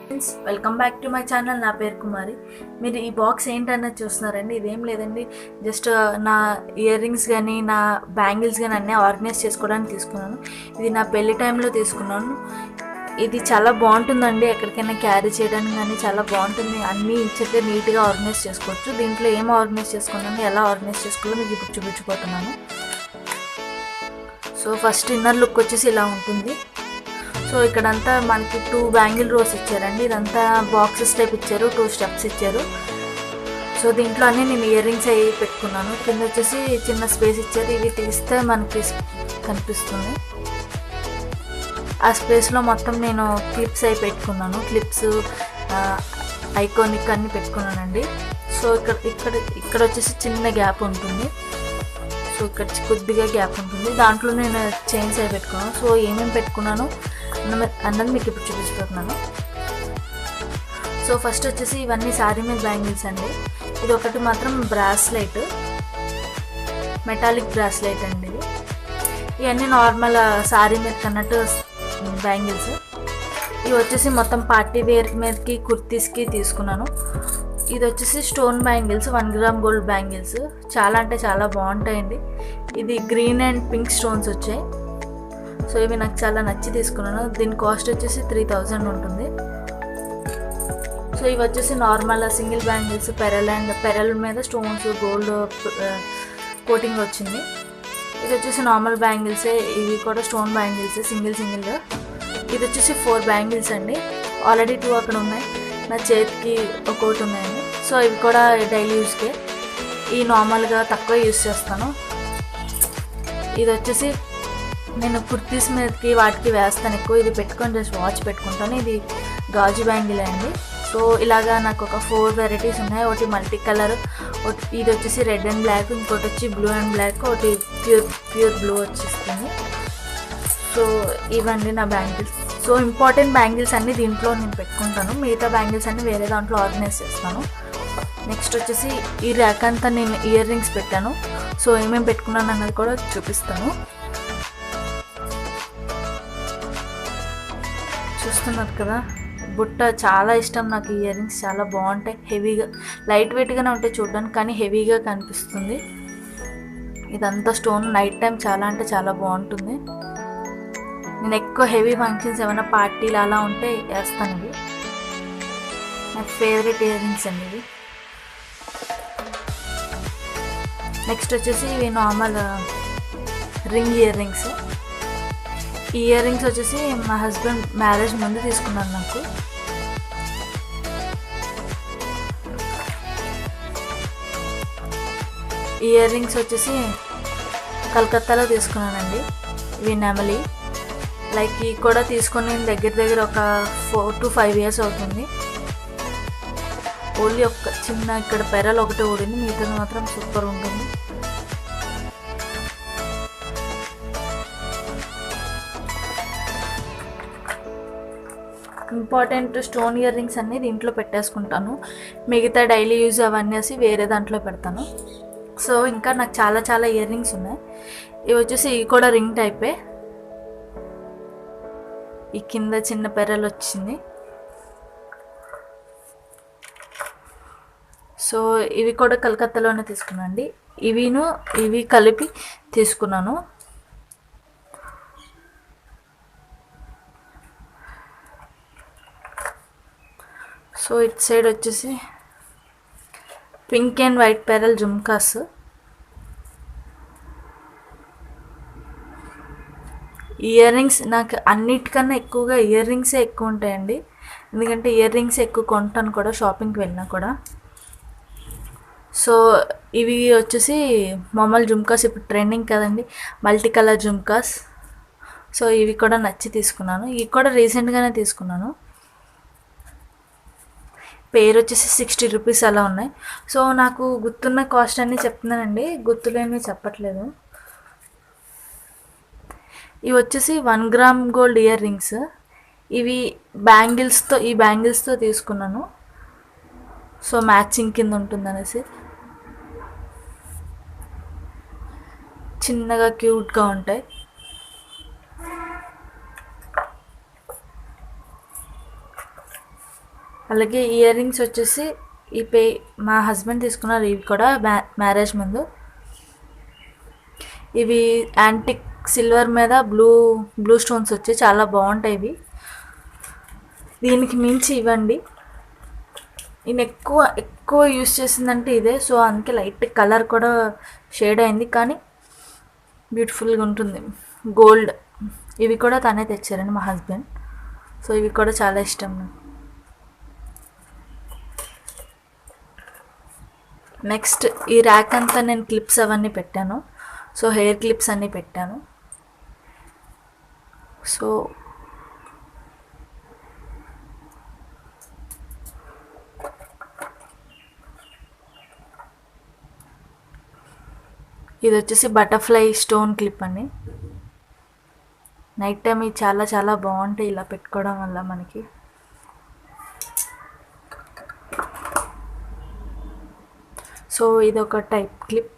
Friends, welcome back to my channel. నా పేరు కుమారి. మీరు ఈ బాక్స్ ఏంటన్నది చూస్తున్నారండి. ఇదేం లేదండి, జస్ట్ నా ఇయర్ రింగ్స్ కానీ నా బ్యాంగిల్స్ కానీ అన్నీ ఆర్గనైజ్ చేసుకోవడానికి తీసుకున్నాను. ఇది నా పెళ్లి టైంలో తీసుకున్నాను. ఇది చాలా బాగుంటుందండి, ఎక్కడికైనా క్యారీ చేయడానికి కానీ చాలా బాగుంటుంది. అన్నీ ఇచ్చైతే నీట్గా ఆర్గనైజ్ చేసుకోవచ్చు. దీంట్లో ఏం ఆర్గనైజ్ చేసుకున్నాను, ఎలా ఆర్గనైజ్ చేసుకోవాలో మీకు ఇప్పుడు చూపించిపోతున్నాను. సో ఫస్ట్ ఇన్నర్ లుక్ వచ్చేసి ఇలా ఉంటుంది. సో ఇక్కడంతా మనకి 2 బ్యాంగిల్ రోస్ ఇచ్చారండి. ఇదంతా బాక్సెస్ టైప్ ఇచ్చారు, 2 స్టెప్స్ ఇచ్చారు. సో దీంట్లో అన్నీ నేను ఇయర్ రింగ్స్ అవి పెట్టుకున్నాను. కింద వచ్చేసి చిన్న స్పేస్ ఇచ్చారు. ఇవి తీస్తే మనకి కనిపిస్తుంది. ఆ స్పేస్లో మొత్తం నేను క్లిప్స్ అవి పెట్టుకున్నాను. క్లిప్స్, ఐకానిక్ అన్నీ పెట్టుకున్నానండి. సో ఇక్కడ వచ్చేసి చిన్న గ్యాప్ ఉంటుంది. సో ఇక్కడ కొద్దిగా గ్యాప్ ఉంటుంది. దాంట్లో నేను చైన్స్ అవి పెట్టుకున్నాను. సో ఏమేమి పెట్టుకున్నాను అన్నది మీకు ఇప్పుడు చూపిస్తున్నాను. సో ఫస్ట్ వచ్చేసి ఇవన్నీ శారీ మీద బ్యాంగిల్స్ అండి. ఇది ఒకటి మాత్రం బ్రాస్లెట్, మెటాలిక్ బ్రాస్లెట్ అండి. ఇవన్నీ నార్మల్ శారీ మీద కన్నట్టు బ్యాంగిల్స్. ఇవి వచ్చేసి మొత్తం పార్టీ వేర్ మీదకి, కుర్తీస్కి తీసుకున్నాను. ఇది వచ్చేసి stone bangles, 1 gram gold bangles. చాలా అంటే చాలా బాగుంటాయండి. ఇది గ్రీన్ అండ్ పింక్ స్టోన్స్ వచ్చాయి. సో ఇవి నాకు చాలా నచ్చి తీసుకున్నాను. దీని కాస్ట్ వచ్చేసి 3000 ఉంటుంది. సో ఇవి వచ్చేసి నార్మల్ సింగిల్ బ్యాంగిల్స్, పెరల్ మీద స్టోన్స్, గోల్డ్ కోటింగ్ వచ్చింది. ఇది వచ్చేసి నార్మల్ బ్యాంగిల్సే. ఇవి కూడా స్టోన్ బ్యాంగిల్స్, సింగిల్. ఇది వచ్చేసి 4 బ్యాంగిల్స్ అండి. ఆల్రెడీ 2 అక్కడ ఉన్నాయి. నా చేతికి ఒకటి ఉన్నాయండి. సో ఇవి కూడా డైలీ యూస్కే. ఈ నార్మల్గా తక్కువ యూస్ చేస్తాను. ఇది వచ్చేసి నేను కుర్తీస్ మీదకి వాటికి వేస్తాను ఎక్కువ. ఇది పెట్టుకొని జస్ట్ వాచ్ పెట్టుకుంటాను. ఇది గాజు బ్యాంగిల్ అండి. సో ఇలాగా నాకు ఒక 4 వెరైటీస్ ఉన్నాయి. ఒకటి మల్టీ కలర్, ఇది వచ్చేసి రెడ్ అండ్ బ్లాక్, ఇంకోటి వచ్చి బ్లూ అండ్ బ్లాక్, ఒకటి ప్యూర్ బ్లూ వచ్చేస్తుంది. సో ఇవండి నా బ్యాంగిల్స్. సో ఇంపార్టెంట్ బ్యాంగిల్స్ అన్నీ దీంట్లో నేను పెట్టుకుంటాను. మిగతా బ్యాంగిల్స్ అన్నీ వేరే దాంట్లో ఆర్గనైజ్ చేస్తాను. నెక్స్ట్ వచ్చేసి ఈ ర్యాక్ అంతా నేను ఇయర్ రింగ్స్ పెట్టాను. సో ఏమేమి పెట్టుకున్నాను అన్నది కూడా చూపిస్తాను. చూస్తున్నారు కదా, బుట్ట చాలా ఇష్టం నాకు. ఇయర్ రింగ్స్ చాలా బాగుంటాయి. హెవీగా, లైట్ వెయిట్గానే ఉంటాయి చూడడానికి, కానీ హెవీగా కనిపిస్తుంది. ఇదంతా స్టోన్. నైట్ టైం చాలా అంటే చాలా బాగుంటుంది. నేను ఎక్కువ హెవీ ఫంక్షన్స్, ఏమైనా పార్టీలు అలా ఉంటే వేస్తాను. ఇవి నా ఫేవరెట్ ఇయర్ రింగ్స్ అండి ఇవి. నెక్స్ట్ వచ్చేసి ఇవి నార్మల్ రింగ్ ఇయర్ రింగ్స్. ఈ ఇయర్ రింగ్స్ వచ్చేసి మా హస్బెండ్ మ్యారేజ్ ముందు తీసుకున్నాను నాకు. ఇయర్ రింగ్స్ వచ్చేసి కలకత్తాలో తీసుకున్నానండి. ఇవి నెమలి. లైక్ ఇవి కూడా తీసుకొని దగ్గర ఒక 4 to 5 years అవుతుంది. ఓన్లీ ఒక చిన్న ఇక్కడ పెరల్ ఒకటే ఊడింది, మిగతాది మాత్రం సూపర్ ఉంటుంది. ఇంపార్టెంట్ స్టోన్ ఇయర్ రింగ్స్ అన్నీ దీంట్లో పెట్టేసుకుంటాను. మిగతా డైలీ యూజ్ అవన్నీ వేరే దాంట్లో పెడతాను. సో ఇంకా నాకు చాలా ఇయర్ రింగ్స్ ఉన్నాయి. ఇవి వచ్చేసి ఇవి కూడా రింగ్ టైపే. ఈ కింద చిన్న పెరల్ వచ్చింది. సో ఇవి కూడా కలకత్తాలోనే తీసుకున్నాను అండి. ఇవి కలిపి తీసుకున్నాను. సో ఇటు సైడ్ వచ్చేసి pink and white pearl jhumkas. Ear rings నాకు అన్నిటికన్నా ఎక్కువగా ఇయర్ రింగ్సే ఎక్కువ ఉంటాయండి. ఎందుకంటే ఇయర్ రింగ్స్ ఎక్కువ కొంటాను కూడా, షాపింగ్కి వెళ్ళినా కూడా. సో ఇవి వచ్చేసి మామూలు జుమ్కాస్, ఇప్పుడు ట్రెండింగ్ కదండి మల్టీ కలర్ జుమ్కాస్. సో ఇవి కూడా నచ్చి తీసుకున్నాను. ఇవి కూడా రీసెంట్గానే తీసుకున్నాను. పేరు వచ్చేసి 60 రూపీస్ అలా ఉన్నాయి. సో నాకు గుర్తున్న కాస్ట్ అన్నీ చెప్తున్నానండి, గుర్తులేనివి చెప్పట్లేదు. ఇవి వచ్చేసి 1 గ్రామ్ గోల్డ్ ఇయర్ రింగ్స్. ఇవి ఈ బ్యాంగిల్స్తో తీసుకున్నాను. సో మ్యాచింగ్ కింద ఉంటుందనేసి. చిన్నగా క్యూట్గా ఉంటాయి. అలాగే ఇయర్ రింగ్స్ వచ్చేసి మా హస్బెండ్ తీసుకున్నారు. ఇవి కూడా మ్యారేజ్ ముందు. ఇవి యాంటిక్ సిల్వర్ మీద బ్లూ స్టోన్స్ వచ్చి చాలా బాగుంటాయి ఇవి. దీనికి మించి ఇవ్వండి. నేను ఎక్కువ యూస్ చేసిందంటే ఇదే. సో అందుకే లైట్ కలర్ కూడా షేడ్ అయింది, కానీ బ్యూటిఫుల్గా ఉంటుంది. గోల్డ్ ఇవి కూడా తనే తెచ్చారండి మా హస్బెండ్. సో ఇవి కూడా చాలా ఇష్టం నాకు. నెక్స్ట్ ఈ ర్యాక్ అంతా నేను క్లిప్స్ అవన్నీ పెట్టాను. సో హెయిర్ క్లిప్స్ అన్నీ పెట్టాను. సో ఇది వచ్చేసి బటర్ఫ్లై స్టోన్ క్లిప్ అండి. నైట్ టైం ఇది చాలా చాలా బాగుంటాయి ఇలా పెట్టుకోవడం వల్ల మనకి. సో ఇది ఒక టైప్ క్లిప్,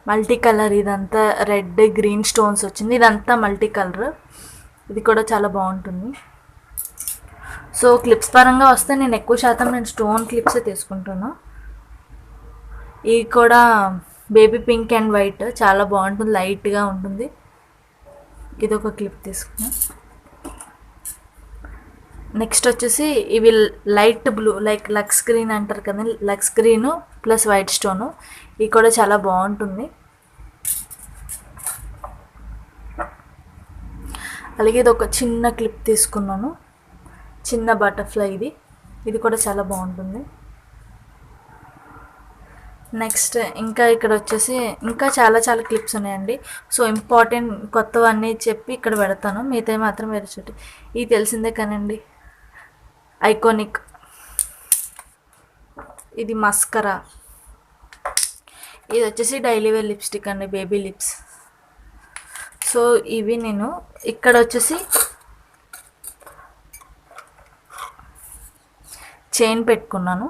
మల్టీ కలర్. ఇదంతా రెడ్ గ్రీన్ స్టోన్స్ వచ్చింది. ఇదంతా మల్టీ కలర్. ఇది కూడా చాలా బాగుంటుంది. సో క్లిప్స్ పరంగా వస్తే నేను ఎక్కువ శాతం స్టోన్ క్లిప్సే తీసుకుంటున్నాను. ఇవి కూడా బేబీ పింక్ అండ్ వైట్ చాలా బాగుంటుంది, లైట్గా ఉంటుంది. ఇది ఒక క్లిప్ తీసుకున్నా. నెక్స్ట్ వచ్చేసి ఇవి light blue, like lux green అంటారు కదా, lux green plus white stone. ఇది కూడా చాలా బాగుంటుంది. అలాగే ఇది ఒక చిన్న క్లిప్ తీసుకున్నాను, చిన్న బటర్ఫ్లై. ఇది కూడా చాలా బాగుంటుంది. నెక్స్ట్ ఇంకా ఇక్కడ వచ్చేసి ఇంకా చాలా చాలా క్లిప్స్ ఉన్నాయండి. సో ఇంపార్టెంట్ కొత్తవన్నీ చెప్పి ఇక్కడ పెడతాను, మిగతా మాత్రం వేరే చోటి. ఇది తెలిసిందే కానండి, ఐకానిక్. ఇది మస్కరా. ఇది వచ్చేసి డైలీ వేర్ లిప్స్టిక్ అండి, బేబీ లిప్స్. సో ఇవి నేను ఇక్కడ వచ్చేసి చైన్ పెట్టుకున్నాను.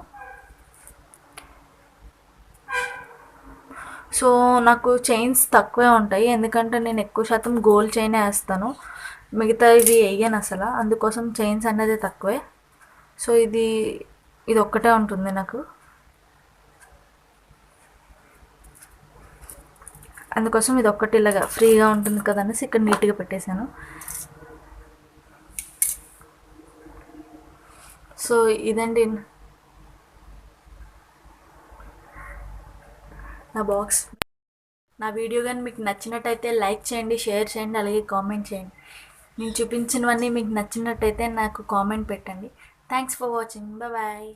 సో నాకు చైన్స్ తక్కువే ఉంటాయి, ఎందుకంటే నేను ఎక్కువ శాతం గోల్డ్ చైన్ వేస్తాను, మిగతా ఇవి వేయను అసలు. అందుకోసం చైన్స్ అనేది తక్కువే. సో ఇది ఒక్కటే ఉంటుంది నాకు, అందుకోసం ఇది ఒక్కటి ఇలాగా ఫ్రీగా ఉంటుంది కదా అనేసి ఇక్కడ నీట్గా పెట్టేశాను. సో ఇదండి నా బాక్స్. నా వీడియో కానీ మీకు నచ్చినట్టయితే లైక్ చేయండి, షేర్ చేయండి, అలాగే కామెంట్ చేయండి. నేను చూపించినవన్నీ మీకు నచ్చినట్టయితే నాకు కామెంట్ పెట్టండి. Thanks for watching. బాయ్.